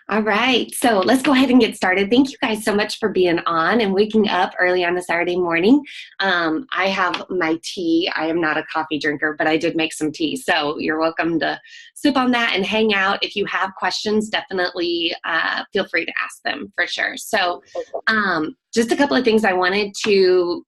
All right, so let's go ahead and get started. Thank you guys so much for being on and waking up early on a Saturday morning. I have my tea. I am not a coffee drinker, but I did make some tea. So you're welcome to sip on that and hang out. If you have questions, definitely feel free to ask them for sure. So just a couple of things I wanted to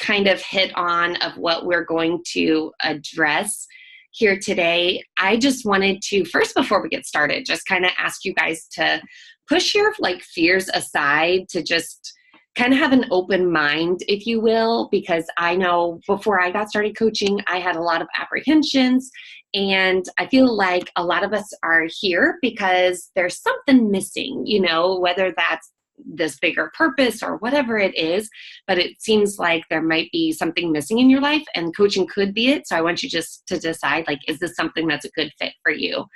kind of hit on of what we're going to address here today. I just wanted to first, before we get started, just kind of ask you guys to push your fears aside, to just kind of have an open mind, if you will, because I know before I got started coaching, I had a lot of apprehensions, and I feel like a lot of us are here because there's something missing, whether that's this bigger purpose or whatever it is, but it seems like there might be something missing in your life, and coaching could be it. So I want you just to decide, is this something that's a good fit for you?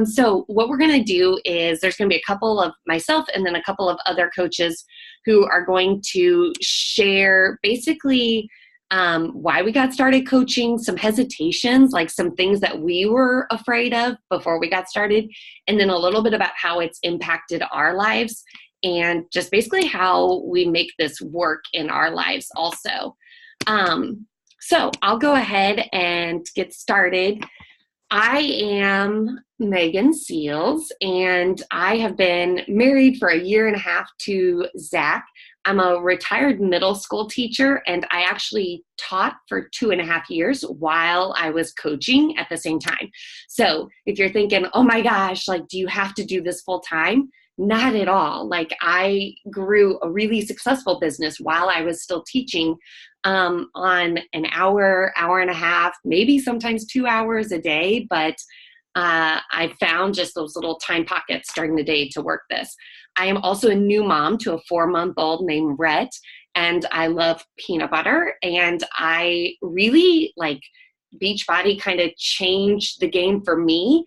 So what we're going to do is there's going to be a couple of myself and then a couple of other coaches who are going to share basically why we got started coaching, some hesitations, some things that we were afraid of before we got started, and then a little bit about how it's impacted our lives, and just basically how we make this work in our lives also. So I'll go ahead and get started. I am Megan Seals, and I have been married for 1.5 years to Zach. I'm a retired middle school teacher, and I actually taught for 2.5 years while I was coaching at the same time. So if you're thinking, oh my gosh, do you have to do this full time? Not at all. I grew a really successful business while I was still teaching on an hour, hour and a half, maybe sometimes 2 hours a day. But I found just those little time pockets during the day to work this. I am also a new mom to a 4-month-old named Rhett, and I love peanut butter. And I really Beachbody kind of changed the game for me.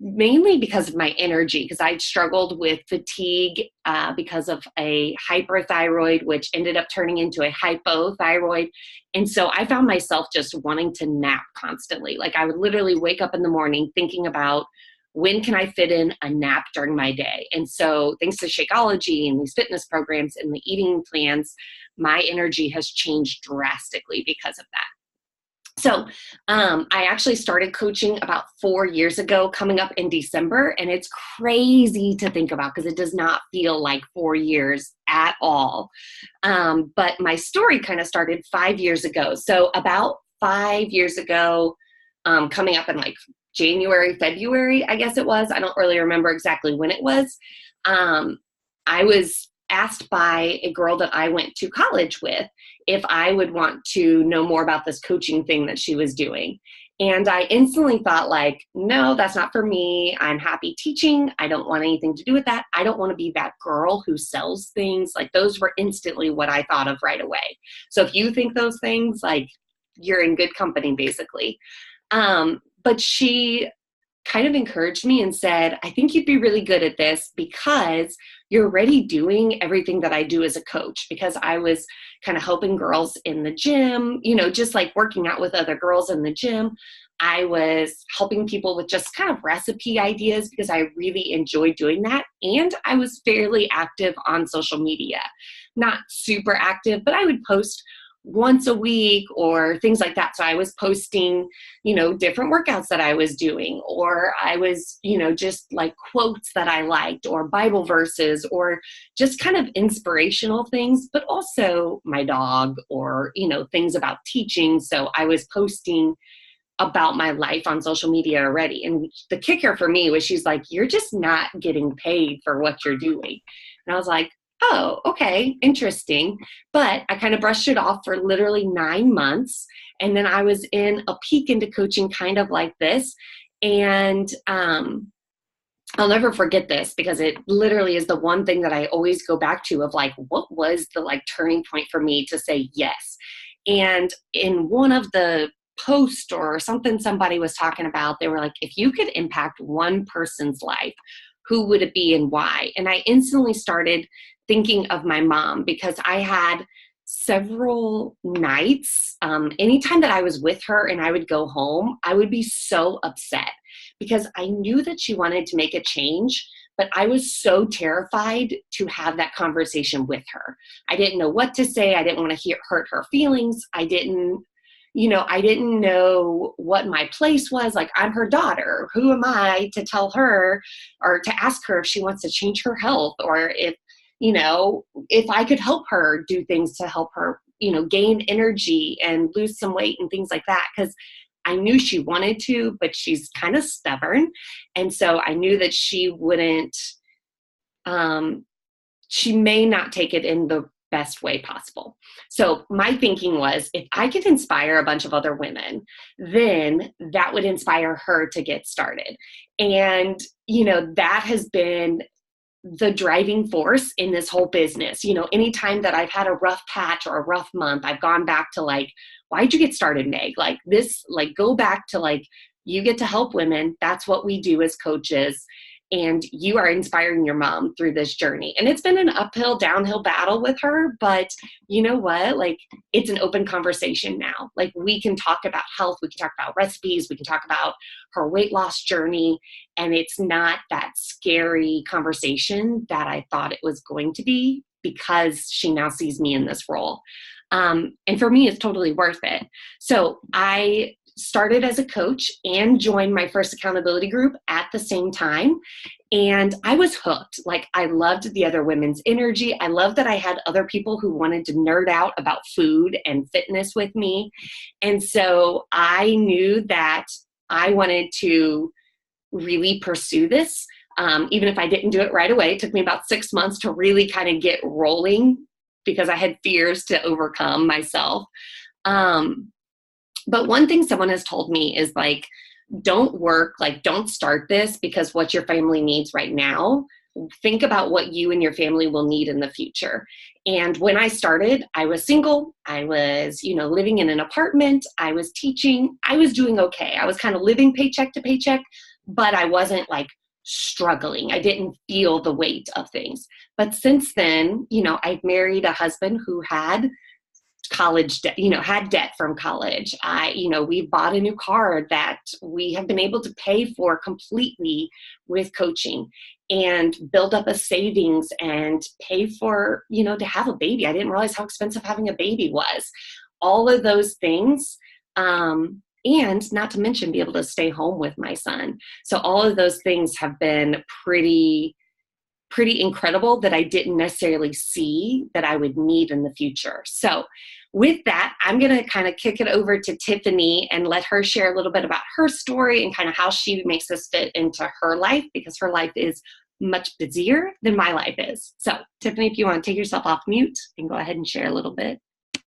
Mainly because of my energy, because I'd struggled with fatigue because of a hyperthyroid, which ended up turning into a hypothyroid. And so I found myself just wanting to nap constantly. I would literally wake up in the morning thinking about, when can I fit in a nap during my day? And so thanks to Shakeology and these fitness programs and the eating plans, my energy has changed drastically because of that. So I actually started coaching about 4 years ago, coming up in December, and it's crazy to think about because it does not feel like 4 years at all. But my story kind of started 5 years ago. So about 5 years ago, coming up in January, February, I guess it was. I don't really remember exactly when it was. I was asked by a girl that I went to college with if I would want to know more about this coaching thing that she was doing. And I instantly thought no, that's not for me. I'm happy teaching. I don't want anything to do with that. I don't want to be that girl who sells things. Those were instantly what I thought of right away. So if you think those things, you're in good company, basically. But she kind of encouraged me and said, I think you'd be really good at this because you're already doing everything that I do as a coach, because I was kind of helping girls in the gym, just working out with other girls in the gym. I was helping people with just kind of recipe ideas because I really enjoyed doing that. And I was fairly active on social media, not super active, but I would post once a week or things like that. So I was posting, different workouts that I was doing, or I was, just quotes that I liked, or Bible verses, or just kind of inspirational things, but also my dog, or, things about teaching. So I was posting about my life on social media already. And the kicker for me was, she's like, you're just not getting paid for what you're doing. And I was like, oh, okay, interesting. But I kind of brushed it off for literally 9 months. And then I was in a peek into coaching kind of like this. And I'll never forget this because it literally is the one thing that I always go back to of what was the turning point for me to say yes. And in one of the posts or something somebody was talking about, they were like, if you could impact one person's life, who would it be and why? And I instantly started thinking of my mom, because I had several nights, anytime that I was with her and I would go home, I would be so upset because I knew that she wanted to make a change, but I was so terrified to have that conversation with her. I didn't know what to say. I didn't want to hurt her feelings. I didn't know what my place was. Like, I'm her daughter. Who am I to tell her or to ask her if she wants to change her health, or if I could help her do things to help her, gain energy and lose some weight and things like that. Because I knew she wanted to, but she's kind of stubborn. And so I knew that she wouldn't, she may not take it in the best way possible. So my thinking was, if I could inspire a bunch of other women, then that would inspire her to get started. And, that has been the driving force in this whole business. Anytime that I've had a rough patch or a rough month, I've gone back to like, why'd you get started, Meg? Like this, like go back to like, you get to help women. That's what we do as coaches. And you are inspiring your mom through this journey. And it's been an uphill, downhill battle with her, but you know what? Like, it's an open conversation now. Like, we can talk about health, we can talk about recipes, we can talk about her weight loss journey, and it's not that scary conversation that I thought it was going to be, because she now sees me in this role. And for me, it's totally worth it. So I started as a coach and joined my first accountability group at the same time. And I was hooked. Like, I loved the other women's energy. I loved that I had other people who wanted to nerd out about food and fitness with me. And so I knew that I wanted to really pursue this. Even if I didn't do it right away, it took me about 6 months to really kind of get rolling, because I had fears to overcome myself. But one thing someone has told me is like, don't start this because what your family needs right now. Think about what you and your family will need in the future. And when I started, I was single. I was, living in an apartment. I was teaching. I was doing okay. I was kind of living paycheck to paycheck, but I wasn't like struggling. I didn't feel the weight of things. But since then, I've married a husband who had college debt, had debt from college. We bought a new car that we have been able to pay for completely with coaching, and build up a savings and pay for, to have a baby. I didn't realize how expensive having a baby was. All of those things. And not to mention be able to stay home with my son. So all of those things have been pretty incredible that I didn't necessarily see that I would need in the future. So with that, I'm going to kind of kick it over to Tiffany and let her share a little bit about her story and kind of how she makes this fit into her life, because her life is much busier than my life is. So Tiffany, if you want to take yourself off mute and go ahead and share a little bit.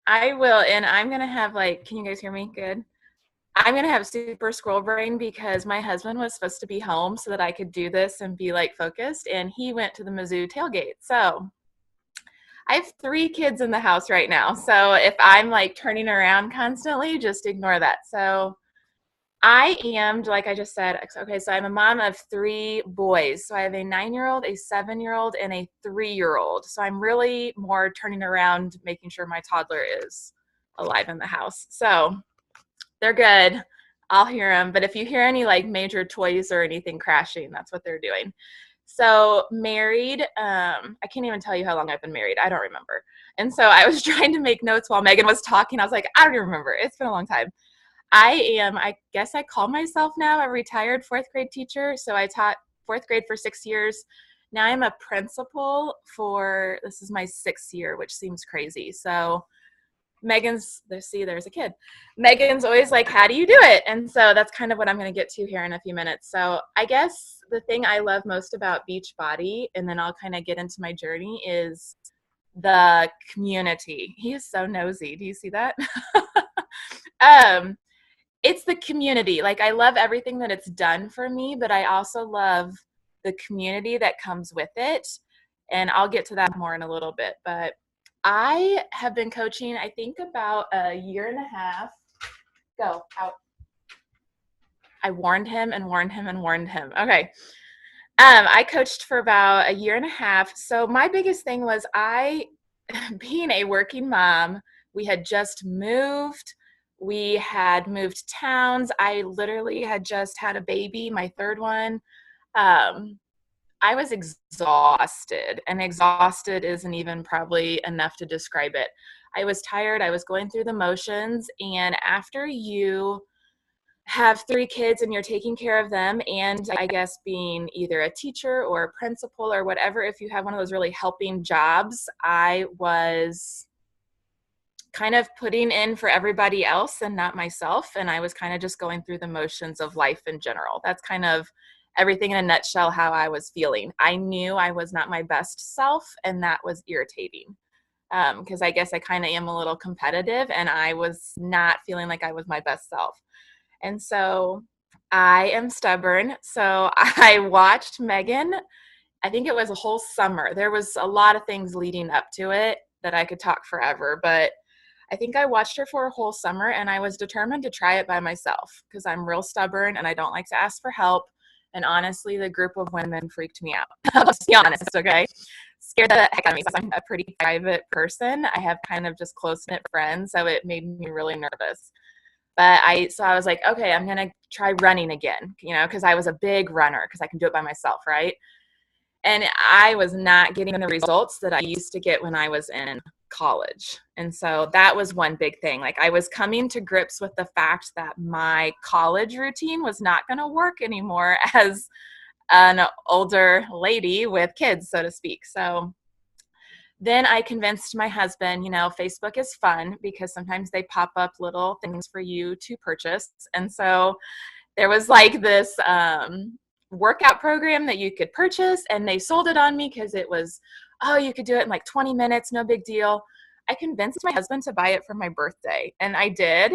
I will. And I'm going to have can you guys hear me good? I'm going to have super scroll brain because my husband was supposed to be home so that I could do this and be focused, and he went to the Mizzou tailgate. So I have 3 kids in the house right now. So if I'm turning around constantly, just ignore that. So I am, like I just said, okay, so I'm a mom of 3 boys. So I have a 9-year-old, a 7-year-old, and a 3-year-old. So I'm really more turning around, making sure my toddler is alive in the house. So they're good. I'll hear them. But if you hear any major toys or anything crashing, that's what they're doing. So married, I can't even tell you how long I've been married. I don't remember. And so I was trying to make notes while Megan was talking. I was like, I don't even remember. It's been a long time. I guess I call myself now a retired 4th grade teacher. So I taught 4th grade for 6 years. Now I'm a principal this is my 6th year, which seems crazy. So there's a kid. Megan's always like, how do you do it? And so that's kind of what I'm going to get to here in a few minutes. So I guess the thing I love most about Beachbody, and then I'll kind of get into my journey, is the community. He is so nosy. Do you see that? It's the community. I love everything that it's done for me, but I also love the community that comes with it. And I'll get to that more in a little bit. But I have been coaching, I think, about a year and a half. Go out. I warned him and warned him and warned him. Okay. I coached for about a year and a half. So my biggest thing was being a working mom, we had just moved. We had moved towns. I literally had just had a baby, my third one. Um, I was exhausted, and exhausted isn't even probably enough to describe it. I was tired. I was going through the motions. And after you have three kids and you're taking care of them, and I guess being either a teacher or a principal or whatever, if you have one of those really helping jobs, I was kind of putting in for everybody else and not myself. And I was kind of just going through the motions of life in general. That's kind of everything in a nutshell how I was feeling. I knew I was not my best self, and that was irritating. Because I guess I kind of am a little competitive, and I was not feeling like I was my best self. And so I am stubborn. So I watched Megan. I think it was a whole summer. There was a lot of things leading up to it that I could talk forever, but I think I watched her for a whole summer, and I was determined to try it by myself because I'm real stubborn and I don't like to ask for help. And honestly, the group of women freaked me out. I'll just be honest, okay? Scared the heck out of me because I'm a pretty private person. I have kind of just close-knit friends, so it made me really nervous. But I was like, okay, I'm going to try running again, because I was a big runner because I can do it by myself, right? And I was not getting the results that I used to get when I was in college. And so that was one big thing. Like, I was coming to grips with the fact that my college routine was not going to work anymore as an older lady with kids, so to speak. So then I convinced my husband, Facebook is fun because sometimes they pop up little things for you to purchase. And so there was like this workout program that you could purchase, and they sold it on me because it was, oh, you could do it in like 20 minutes, no big deal. I convinced my husband to buy it for my birthday, and I did.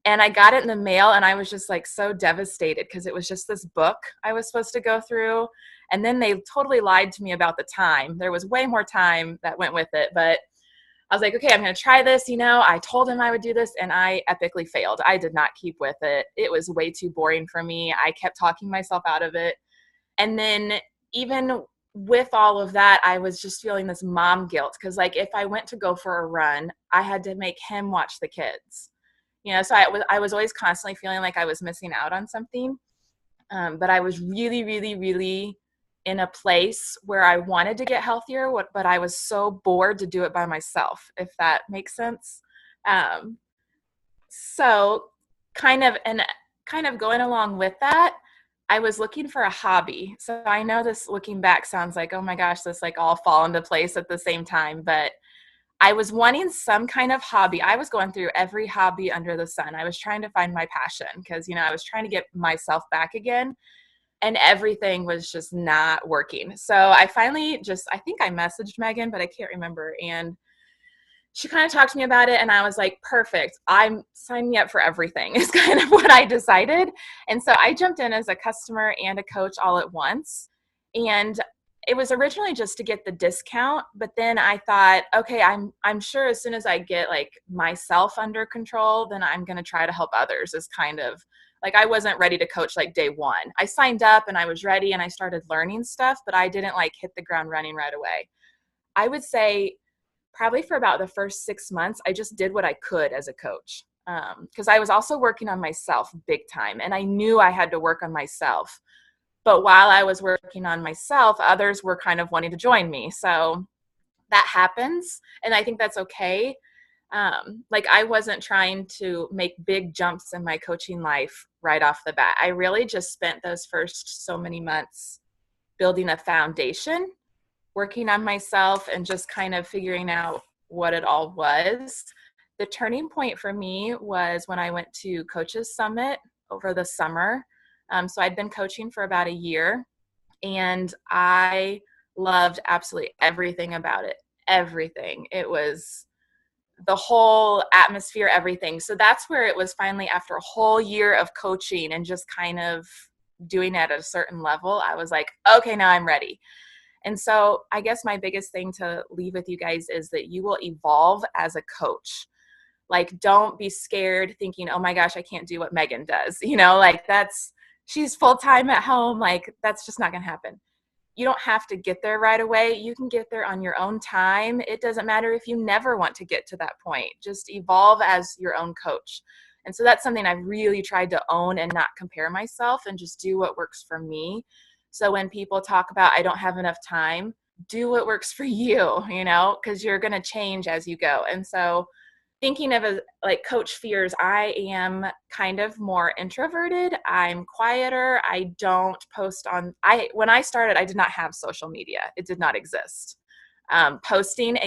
And I got it in the mail, and I was just like so devastated because it was just this book I was supposed to go through. And then they totally lied to me about the time. There was way more time that went with it, but I was like, okay, I'm going to try this. I told him I would do this, and I epically failed. I did not keep with it. It was way too boring for me. I kept talking myself out of it. And then even with all of that, I was just feeling this mom guilt because, like, if I went to go for a run, I had to make him watch the kids. So I was always constantly feeling like I was missing out on something. But I was really, really, really in a place where I wanted to get healthier, but I was so bored to do it by myself, if that makes sense. Um, so kind of going along with that, I was looking for a hobby. So I know this looking back sounds like, oh my gosh, this like all fall into place at the same time, but I was wanting some kind of hobby. I was going through every hobby under the sun. I was trying to find my passion because, I was trying to get myself back again, and everything was just not working. So I finally I think I messaged Megan, but I can't remember. And she kind of talked to me about it, and I was like, perfect. I'm signing me up for everything is kind of what I decided. And so I jumped in as a customer and a coach all at once. And it was originally just to get the discount, but then I thought, okay, I'm sure as soon as I get like myself under control, then I'm going to try to help others. Is kind of like, I wasn't ready to coach like day one. I signed up and I was ready and I started learning stuff, but I didn't like hit the ground running right away. I would say probably for about the first 6 months, I just did what I could as a coach. Because I was also working on myself big time, and I knew I had to work on myself. But while I was working on myself, others were kind of wanting to join me. So that happens, and I think that's okay. Like, I wasn't trying to make big jumps in my coaching life right off the bat. I really just spent those first so many months building a foundation, working on myself, and just kind of figuring out what it all was. The turning point for me was when I went to Coaches Summit over the summer. So I'd been coaching for about a year, and I loved absolutely everything about it. Everything. It was the whole atmosphere, everything. So that's where it was finally, after a whole year of coaching and just kind of doing it at a certain level, I was like, okay, now I'm ready. And so I guess my biggest thing to leave with you guys is that you will evolve as a coach. Like, don't be scared thinking, oh my gosh, I can't do what Megan does. Like, she's full-time at home. Like, that's just not going to happen. you don't have to get there right away. You can get there on your own time. It doesn't matter if you never want to get to that point. Just evolve as your own coach. And so that's something I've really tried to own and not compare myself and just do what works for me. So when people talk about I don't have enough time, do what works for you, because you're going to change as you go. And so thinking of like coach fears, I am kind of more introverted. I'm quieter. I don't post when I started, I did not have social media. It did not exist. Posting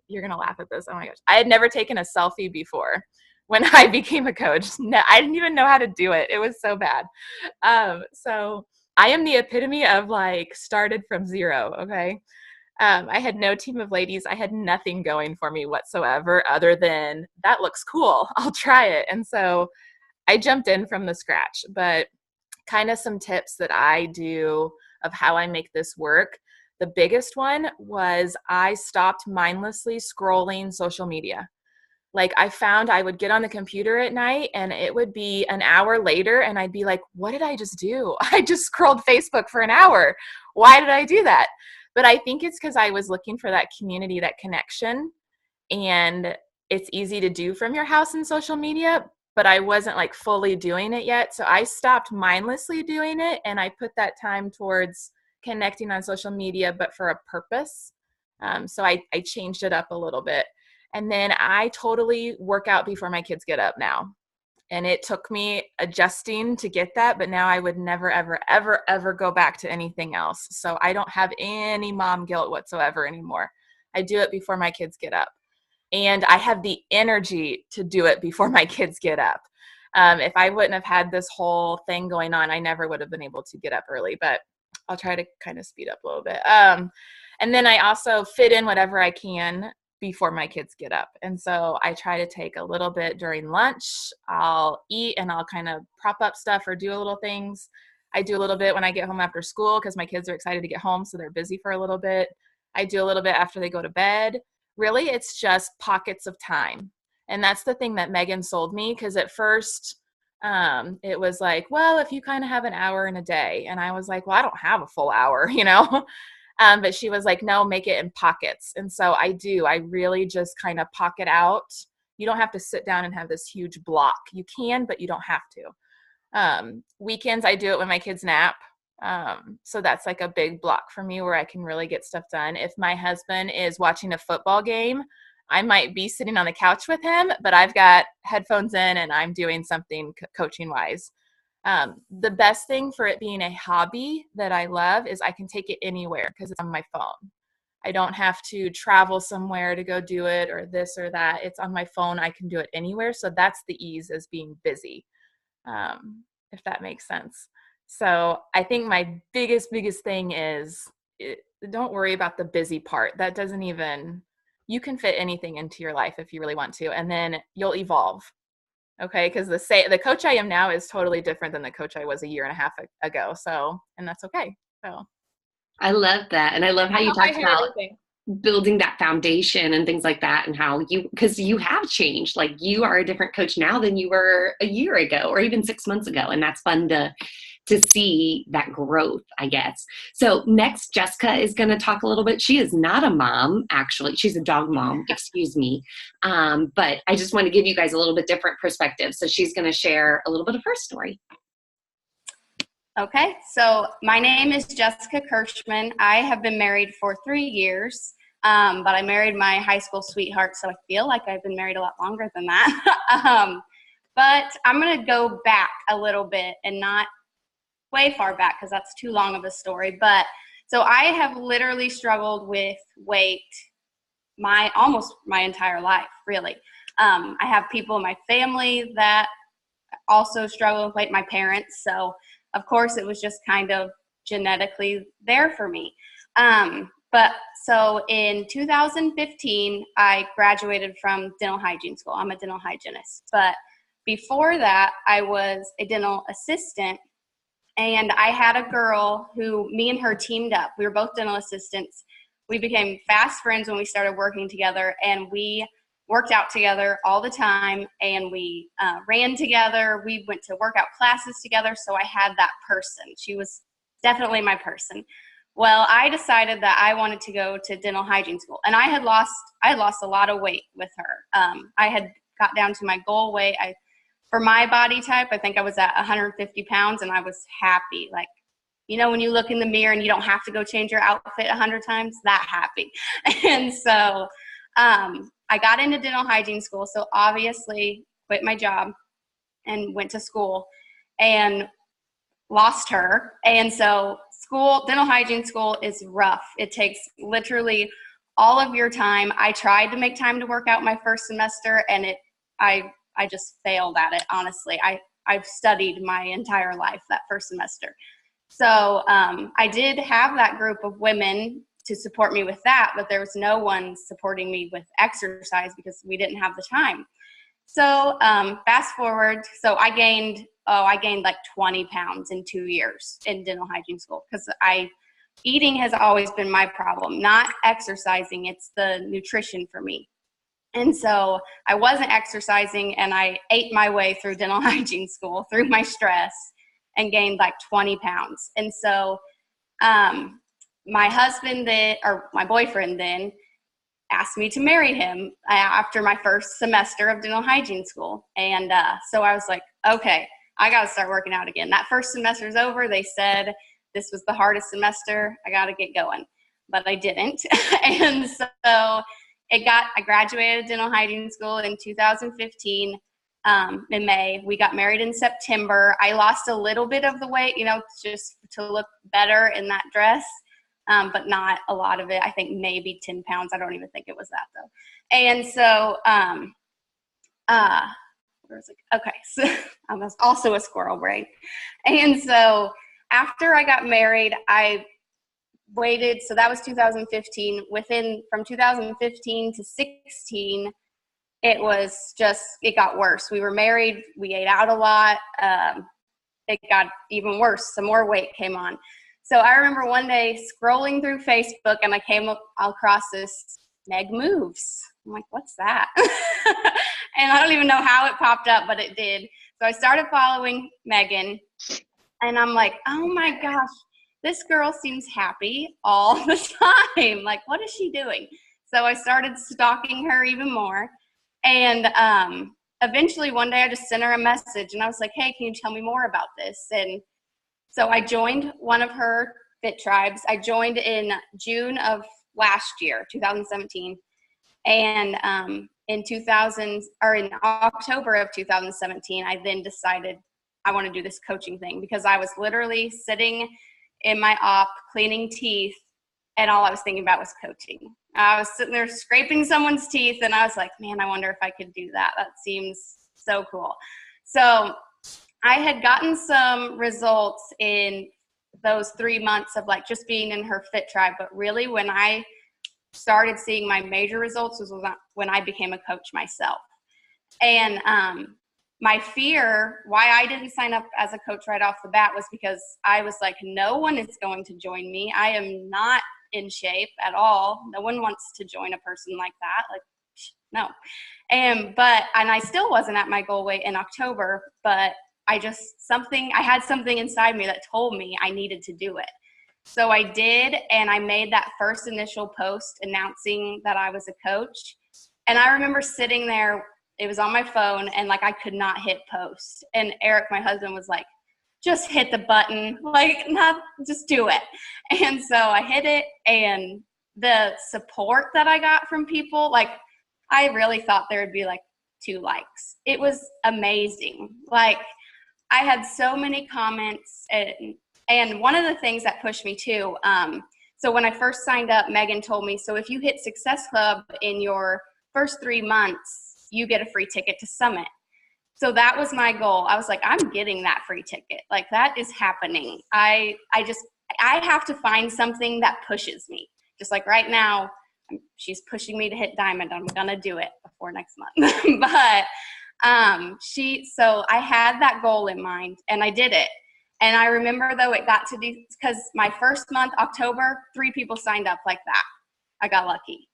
you're going to laugh at this. Oh my gosh. I had never taken a selfie before when I became a coach. No, I didn't even know how to do it. It was so bad. So I am the epitome of like started from zero. Okay. I had no team of ladies. I had nothing going for me whatsoever other than that looks cool. I'll try it. And so I jumped in from the scratch, but kind of some tips that I do of how I make this work. The biggest one was I stopped mindlessly scrolling social media. Like I found I would get on the computer at night and it would be an hour later and I'd be like, what did I just do? I just scrolled Facebook for an hour. Why did I do that? But I think it's because I was looking for that community, that connection. And it's easy to do from your house and social media, but I wasn't like fully doing it yet. So I stopped mindlessly doing it and I put that time towards connecting on social media, but for a purpose. So I changed it up a little bit. And then I totally work out before my kids get up now. And it took me adjusting to get that, but now I would never, ever, ever, ever go back to anything else. So I don't have any mom guilt whatsoever anymore. I do it before my kids get up. And I have the energy to do it before my kids get up. If I wouldn't have had this whole thing going on, I never would have been able to get up early, but I'll try to kind of speed up a little bit. And then I also fit in whatever I can before my kids get up. And so I try to take a little bit during lunch. I'll eat and I'll kind of prop up stuff or do a little things. I do a little bit when I get home after school because my kids are excited to get home, so they're busy for a little bit. I do a little bit after they go to bed. Really, it's just pockets of time. And that's the thing that Megan sold me, because at first it was like, well, if you kind of have an hour in a day. And I was like, well, I don't have a full hour, But she was like, no, make it in pockets. And so I do. I really just kind of pocket out. You don't have to sit down and have this huge block. You can, but you don't have to. Weekends, I do it when my kids nap. So that's like a big block for me where I can really get stuff done. If my husband is watching a football game, I might be sitting on the couch with him, but I've got headphones in and I'm doing something coaching wise. The best thing for it being a hobby that I love is I can take it anywhere because it's on my phone. I don't have to travel somewhere to go do it or this or that. It's on my phone. I can do it anywhere. So that's the ease as being busy, if that makes sense. So I think my biggest thing is don't worry about the busy part. That doesn't even, you can fit anything into your life if you really want to, and then you'll evolve. Okay, because the coach I am now is totally different than the coach I was a year and a half ago. So, and that's okay. So, I love that, and I love how you talked about building that foundation and things like that, and how because you have changed. Like you are a different coach now than you were a year ago, or even 6 months ago, and that's fun to see that growth, I guess. So next, Jessica is going to talk a little bit. She is not a mom, actually. She's a dog mom, excuse me. But I just want to give you guys a little bit different perspective. So she's going to share a little bit of her story. Okay, so my name is Jessica Kirschman. I have been married for 3 years, but I married my high school sweetheart, so I feel like I've been married a lot longer than that. But I'm going to go back a little bit and not way far back because that's too long of a story. But so I have literally struggled with weight almost my entire life, really. I have people in my family that also struggle with weight, my parents. So of course it was just kind of genetically there for me. But so in 2015, I graduated from dental hygiene school. I'm a dental hygienist. But before that, I was a dental assistant. And I had a girl who, me and her teamed up. We were both dental assistants. We became fast friends when we started working together, and we worked out together all the time, and we ran together. We went to workout classes together, so I had that person. She was definitely my person. Well, I decided that I wanted to go to dental hygiene school, and I had lost a lot of weight with her. I had got down to my goal weight. For my body type, I think I was at 150 pounds, and I was happy. Like, you know, when you look in the mirror and you don't have to go change your outfit 100 times, that happy. And so I got into dental hygiene school, so obviously quit my job and went to school and lost her. And so dental hygiene school is rough. It takes literally all of your time. I tried to make time to work out my first semester, and I just failed at it, honestly. I've studied my entire life that first semester. So I did have that group of women to support me with that, but there was no one supporting me with exercise because we didn't have the time. So fast forward, so I gained like 20 pounds in 2 years in dental hygiene school because eating has always been my problem, not exercising. It's the nutrition for me. And so I wasn't exercising, and I ate my way through dental hygiene school through my stress and gained like 20 pounds. And so my husband then, or my boyfriend then, asked me to marry him after my first semester of dental hygiene school. And so I was like, okay, I got to start working out again. That first semester's over. They said this was the hardest semester. I got to get going. But I didn't. And so I graduated dental hygiene school in 2015 in May. We got married in September. I lost a little bit of the weight, you know, just to look better in that dress. But not a lot of it. I think maybe 10 pounds. I don't even think it was that though. And so, where was it? Okay. So I was also a squirrel brain. And so after I got married, I waited. So that was 2015. From 2015 to 16, it got worse. We were married. We ate out a lot. It got even worse. Some more weight came on. So I remember one day scrolling through Facebook, and I came across this Meg Moves. I'm like, what's that? And I don't even know how it popped up, but it did. So I started following Megan, and I'm like, oh my gosh, this girl seems happy all the time. Like, what is she doing? So I started stalking her even more. And eventually one day I just sent her a message, and I was like, hey, can you tell me more about this? And so I joined one of her fit tribes. I joined in June of last year, 2017. And in October of 2017, I then decided I want to do this coaching thing because I was literally sitting in my op cleaning teeth, and all I was thinking about was coaching. I was sitting there scraping someone's teeth, and I was like, man, I wonder if I could do that. That seems so cool. So I had gotten some results in those 3 months of like just being in her fit tribe, but really when I started seeing my major results was when I became a coach myself. And my fear, why I didn't sign up as a coach right off the bat, was because I was like, no one is going to join me. I am not in shape at all. No one wants to join a person like that. Like, no. And I still wasn't at my goal weight in October, but I had something inside me that told me I needed to do it. So I did, and I made that first initial post announcing that I was a coach. And I remember sitting there, it was on my phone, and like I could not hit post. And Eric, my husband, was like, just hit the button, like, not, just do it. And so I hit it, and the support that I got from people, like, I really thought there would be like 2 likes. It was amazing. Like, I had so many comments, and one of the things that pushed me too, so when I first signed up, Megan told me, so if you hit Success Club in your first 3 months, you get a free ticket to Summit. So that was my goal. I was like, I'm getting that free ticket. Like, that is happening. I have to find something that pushes me. Just like right now, she's pushing me to hit Diamond. I'm gonna do it before next month. But so I had that goal in mind, and I did it. And I remember though, it got to because my first month, October, 3 people signed up like that. I got lucky.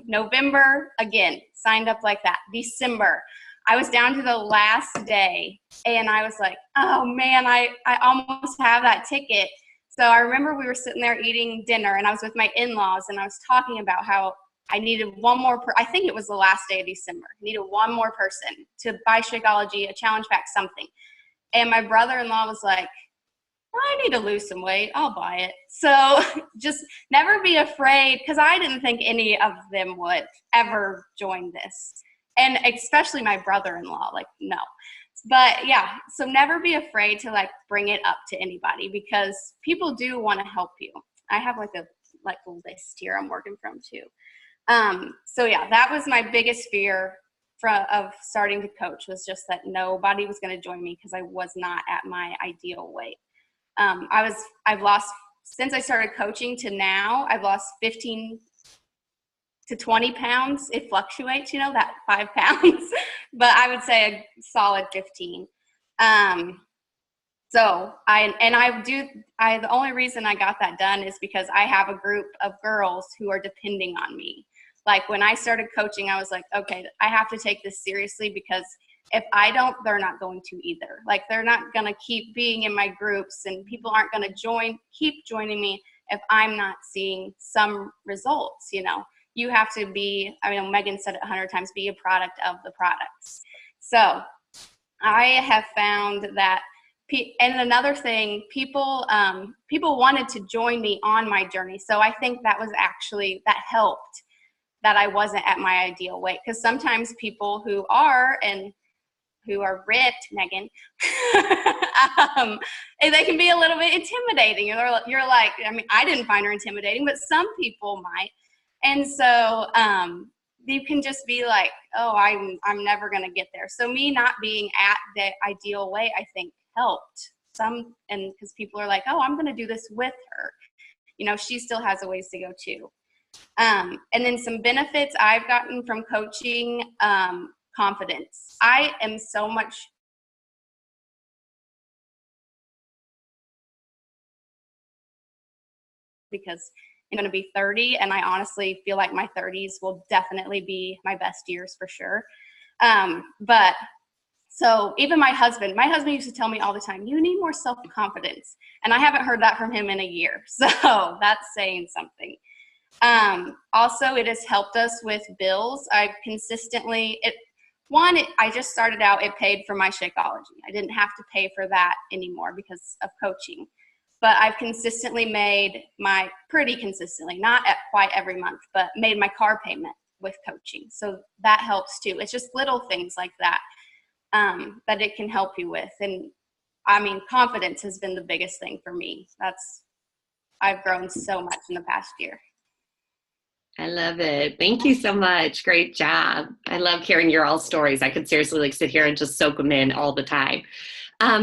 November, again, signed up like that. December, I was down to the last day, and I was like, oh man, I almost have that ticket. So I remember we were sitting there eating dinner, and I was with my in-laws, and I was talking about how I needed one more, I think it was the last day of December, I needed one more person to buy Shakeology, a challenge pack, something. And my brother-in-law was like, I need to lose some weight, I'll buy it. So just never be afraid, because I didn't think any of them would ever join this. And especially my brother-in-law, like, no. But yeah, so never be afraid to like bring it up to anybody, because people do want to help you. I have like a list here I'm working from too. So yeah, that was my biggest fear of starting to coach, was just that nobody was going to join me because I was not at my ideal weight. I've lost, since I started coaching to now, I've lost 15 to 20 pounds. It fluctuates, that 5 pounds, but I would say a solid 15. The only reason I got that done is because I have a group of girls who are depending on me. Like when I started coaching, I was like, okay, I have to take this seriously, because if I don't, they're not going to either. Like they're not going to keep being in my groups, and people aren't going to keep joining me if I'm not seeing some results. You have to be, Megan said it 100 times, be a product of the products. So I have found that, and another thing, people wanted to join me on my journey. So I think that helped that I wasn't at my ideal weight. Because sometimes people who are ripped, Megan, and they can be a little bit intimidating. You're like, I didn't find her intimidating, but some people might. And so you can just be like, oh, I'm never going to get there. So me not being at the ideal weight, I think helped some, and because people are like, oh, I'm going to do this with her. She still has a ways to go too. And then some benefits I've gotten from coaching, confidence. I am so much because I'm going to be 30, and I honestly feel like my 30s will definitely be my best years for sure. But so even my husband used to tell me all the time, you need more self-confidence. And I haven't heard that from him in a year. So that's saying something. Also, it has helped us with bills. I just started out, it paid for my Shakeology. I didn't have to pay for that anymore because of coaching. But I've pretty consistently, not at quite every month, but made my car payment with coaching. So that helps too. It's just little things like that that it can help you with. And confidence has been the biggest thing for me. I've grown so much in the past year. I love it. Thank you so much. Great job. I love hearing your all stories. I could seriously sit here and just soak them in all the time.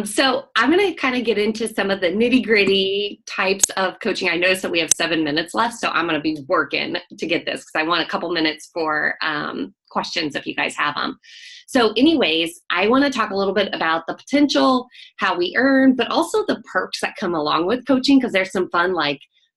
So I'm going to kind of get into some of the nitty gritty types of coaching. I noticed that we have 7 minutes left, so I'm going to be working to get this because I want a couple minutes for questions if you guys have them. So anyways, I want to talk a little bit about the potential, how we earn, but also the perks that come along with coaching, because there's some fun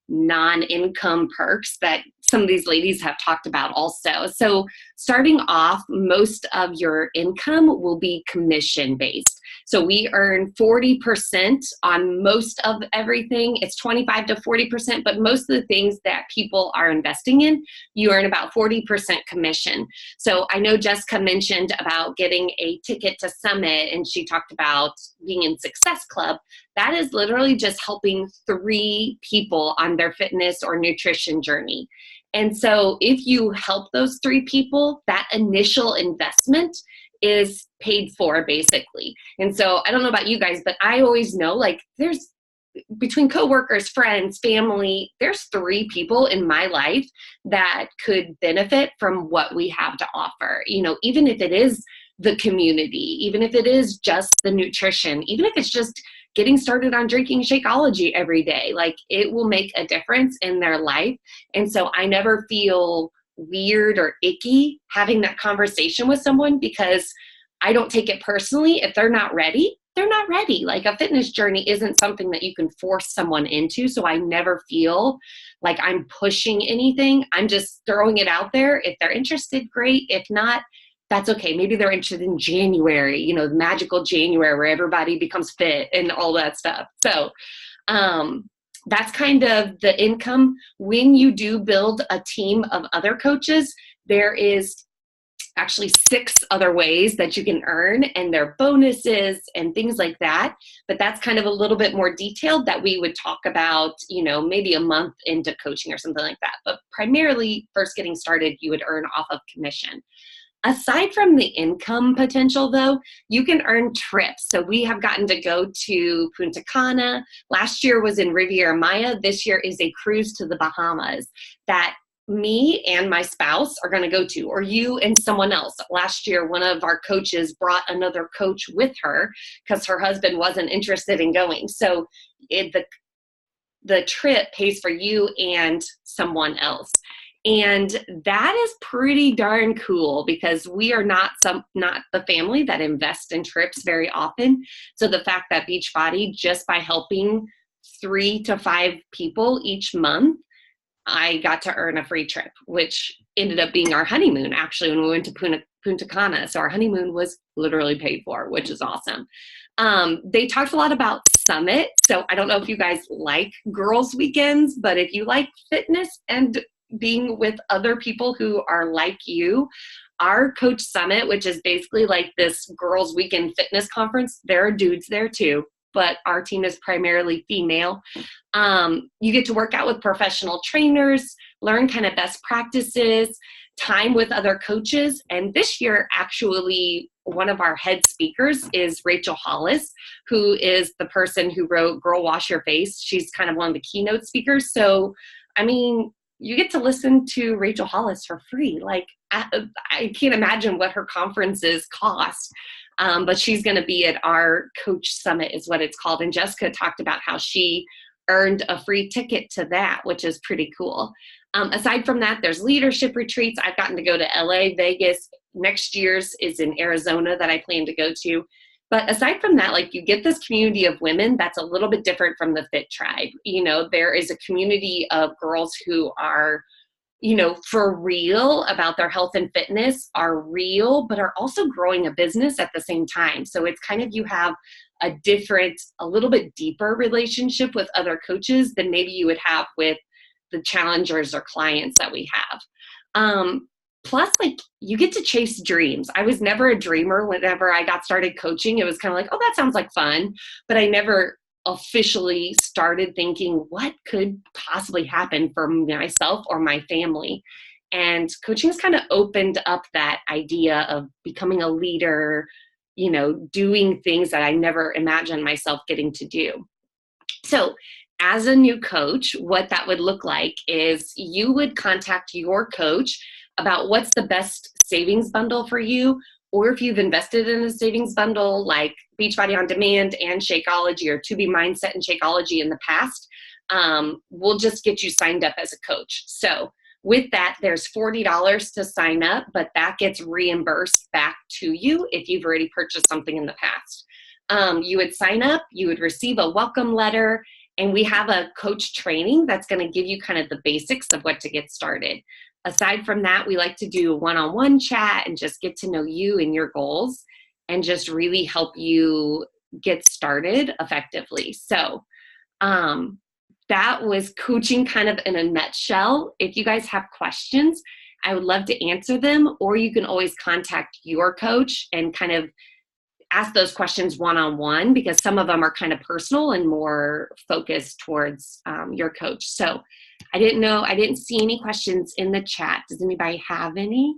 non-income perks that some of these ladies have talked about also. So starting off, most of your income will be commission based. So we earn 40% on most of everything. It's 25 to 40%, but most of the things that people are investing in, you earn about 40% commission. So I know Jessica mentioned about getting a ticket to Summit, and she talked about being in Success Club. That is literally just helping 3 people on their fitness or nutrition journey. And so if you help those 3 people, that initial investment is paid for basically. And so I don't know about you guys, but I always know there's between coworkers, friends, family, there's 3 people in my life that could benefit from what we have to offer. Even if it is the community, even if it is just the nutrition, even if it's just getting started on drinking Shakeology every day, it will make a difference in their life. And so I never feel weird or icky having that conversation with someone, because I don't take it personally. If they're not ready, they're not ready. A fitness journey isn't something that you can force someone into. So I never feel like I'm pushing anything. I'm just throwing it out there. If they're interested, great. If not, that's okay. Maybe they're interested in January, the magical January where everybody becomes fit and all that stuff. So, that's kind of the income. When you do build a team of other coaches, there is actually 6 other ways that you can earn, and their bonuses and things like that. But that's kind of a little bit more detailed that we would talk about, maybe a month into coaching or something like that. But primarily, first getting started, you would earn off of commission. Aside from the income potential, though, you can earn trips. So we have gotten to go to Punta Cana. Last year was in Riviera Maya. This year is a cruise to the Bahamas that me and my spouse are going to go to, or you and someone else. Last year, one of our coaches brought another coach with her because her husband wasn't interested in going. So the trip pays for you and someone else. And that is pretty darn cool because we are not the family that invests in trips very often. So the fact that Beachbody, just by helping 3 to 5 people each month, I got to earn a free trip, which ended up being our honeymoon, actually, when we went to Punta Cana. So our honeymoon was literally paid for, which is awesome. They talked a lot about Summit. So I don't know if you guys like girls' weekends, but if you like fitness and being with other people who are like you, our Coach Summit, which is basically like this girls' weekend fitness conference, there are dudes there too, but our team is primarily female. You get to work out with professional trainers, learn kind of best practices, time with other coaches. And this year, actually, one of our head speakers is Rachel Hollis, who is the person who wrote Girl Wash Your Face. She's kind of one of the keynote speakers. So, I mean, you get to listen to Rachel Hollis for free. Like, I can't imagine what her conferences cost. But she's going to be at our Coach Summit is what it's called. And Jessica talked about how she earned a free ticket to that, which is pretty cool. Aside from that, there's leadership retreats. I've gotten to go to LA, Vegas. Next year's is in Arizona that I plan to go to. But aside from that, like, you get this community of women that's a little bit different from the Fit Tribe. There is a community of girls who are, for real about their health and fitness, are real, but are also growing a business at the same time. So it's kind of, you have a little bit deeper relationship with other coaches than maybe you would have with the challengers or clients that we have. Plus, like, you get to chase dreams. I was never a dreamer whenever I got started coaching. It was kind of like, oh, that sounds like fun. But I never officially started thinking what could possibly happen for myself or my family. And coaching has kind of opened up that idea of becoming a leader, doing things that I never imagined myself getting to do. So as a new coach, what that would look like is you would contact your coach about what's the best savings bundle for you, or if you've invested in a savings bundle like Beachbody On Demand and Shakeology, or To Be Mindset and Shakeology in the past, we'll just get you signed up as a coach. So with that, there's $40 to sign up, but that gets reimbursed back to you if you've already purchased something in the past. You would sign up, you would receive a welcome letter, and we have a coach training that's going to give you kind of the basics of what to get started. Aside from that, we like to do one-on-one chat and just get to know you and your goals and just really help you get started effectively. So that was coaching kind of in a nutshell. If you guys have questions, I would love to answer them, or you can always contact your coach and kind of ask those questions one-on-one, because some of them are kind of personal and more focused towards your coach. So I didn't see any questions in the chat. Does anybody have any?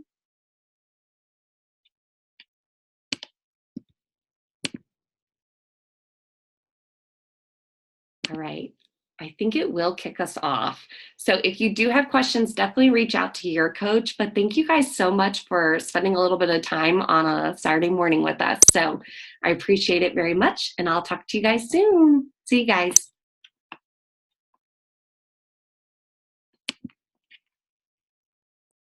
All right. I think it will kick us off. So if you do have questions, definitely reach out to your coach. But thank you guys so much for spending a little bit of time on a Saturday morning with us. So I appreciate it very much, and I'll talk to you guys soon. See you guys.